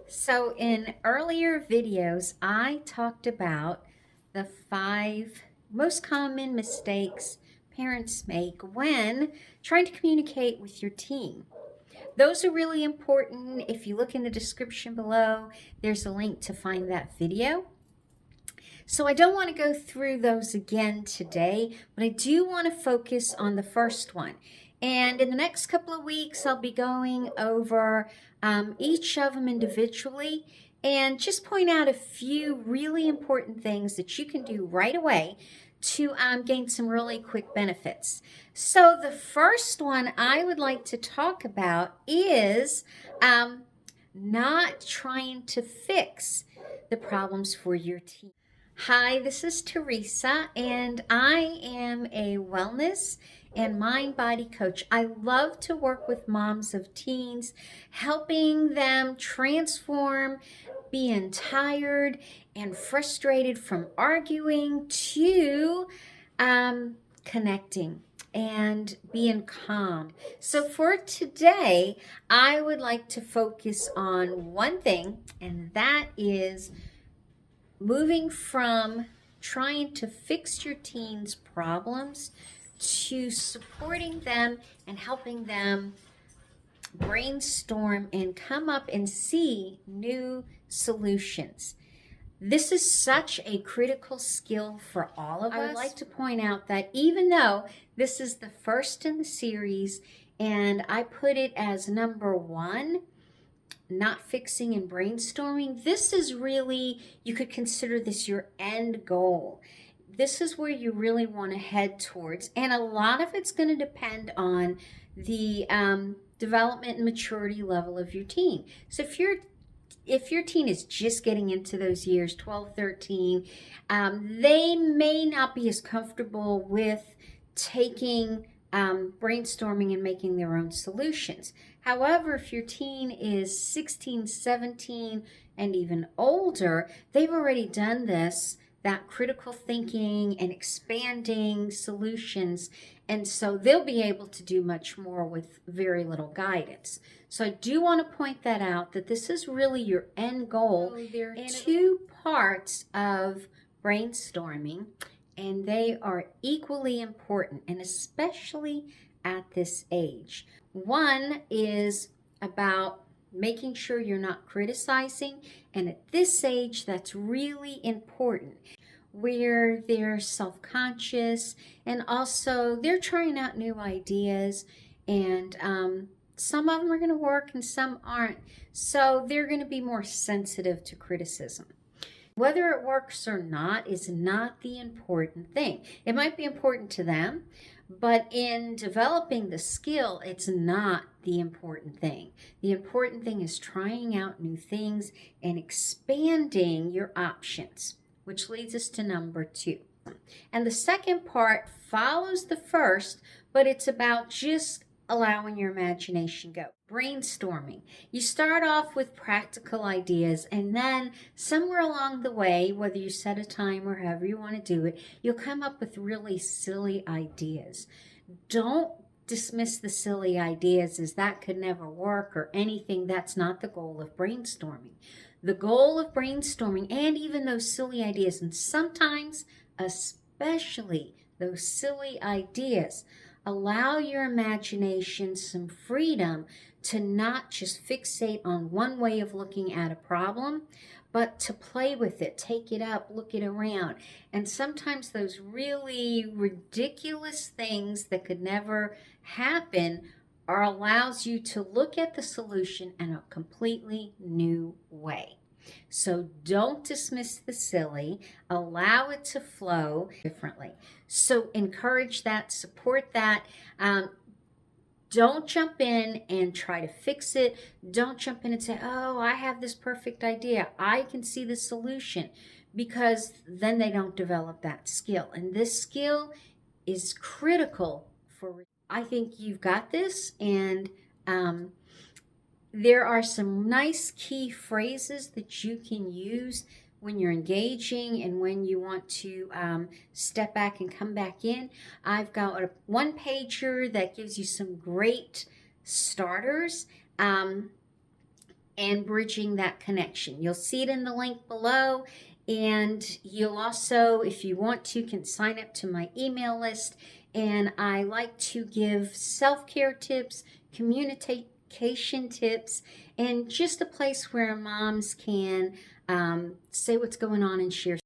So in earlier videos, I talked about the 5 most common mistakes parents make when trying to communicate with your teen. Those are really important. If you look in the description below, there's a link to find that video. So I don't want to go through those again today, but I do want to focus on the first one. And in the next couple of weeks, I'll be going over each of them individually and just point out a few really important things that you can do right away to gain some really quick benefits. So the first one I would like to talk about is not trying to fix the problems for your teen. Hi, this is Teresa, and I am a wellness and mind-body coach. I love to work with moms of teens, helping them transform being tired and frustrated from arguing to connecting and being calm. So for today, I would like to focus on one thing, and that is moving from trying to fix your teens' problems to supporting them and helping them brainstorm and come up and see new solutions. This is such a critical skill for all of us. I would like to point out that even though this is the first in the series and I put it as number 1, not fixing and brainstorming, this is really, you could consider this your end goal. This is where you really want to head towards, and a lot of it's going to depend on the development and maturity level of your teen. So if your teen is just getting into those years, 12, 13, they may not be as comfortable with taking brainstorming and making their own solutions. However, if your teen is 16, 17, and even older, they've already done this, that critical thinking and expanding solutions, and so they'll be able to do much more with very little guidance. So I do want to point that out, that this is really your end goal. So there are 2 parts of brainstorming, and they are equally important, and especially at this age. One is about making sure you're not criticizing, and at this age, that's really important, where they're self-conscious and also they're trying out new ideas, and some of them are going to work and some aren't. So they're going to be more sensitive to criticism. Whether it works or not is not the important thing. It might be important to them, but in developing the skill, it's not the important thing. The important thing is trying out new things and expanding your options, which leads us to number 2. And the second part follows the first, but it's about just allowing your imagination go. Brainstorming. You start off with practical ideas, and then somewhere along the way, whether you set a time or however you want to do it, you'll come up with really silly ideas. Don't dismiss the silly ideas as that could never work or anything. That's not the goal of brainstorming. The goal of brainstorming, and even those silly ideas, and sometimes especially those silly ideas, allow your imagination some freedom to not just fixate on one way of looking at a problem, but to play with it, take it up, look it around. And sometimes those really ridiculous things that could never happen allows you to look at the solution in a completely new way. So don't dismiss the silly, allow it to flow differently. So encourage that, support that. Don't jump in and try to fix it. Don't jump in and say, oh, I have this perfect idea, I can see the solution, because then they don't develop that skill. And this skill is critical for, I think you've got this, and there are some nice key phrases that you can use when you're engaging and when you want to step back and come back in. I've got a 1-pager that gives you some great starters. and bridging that connection. You'll see it in the link below. And you'll also, if you want to, can sign up to my email list. And I like to give self-care tips, communication tips, and just a place where moms can say what's going on and share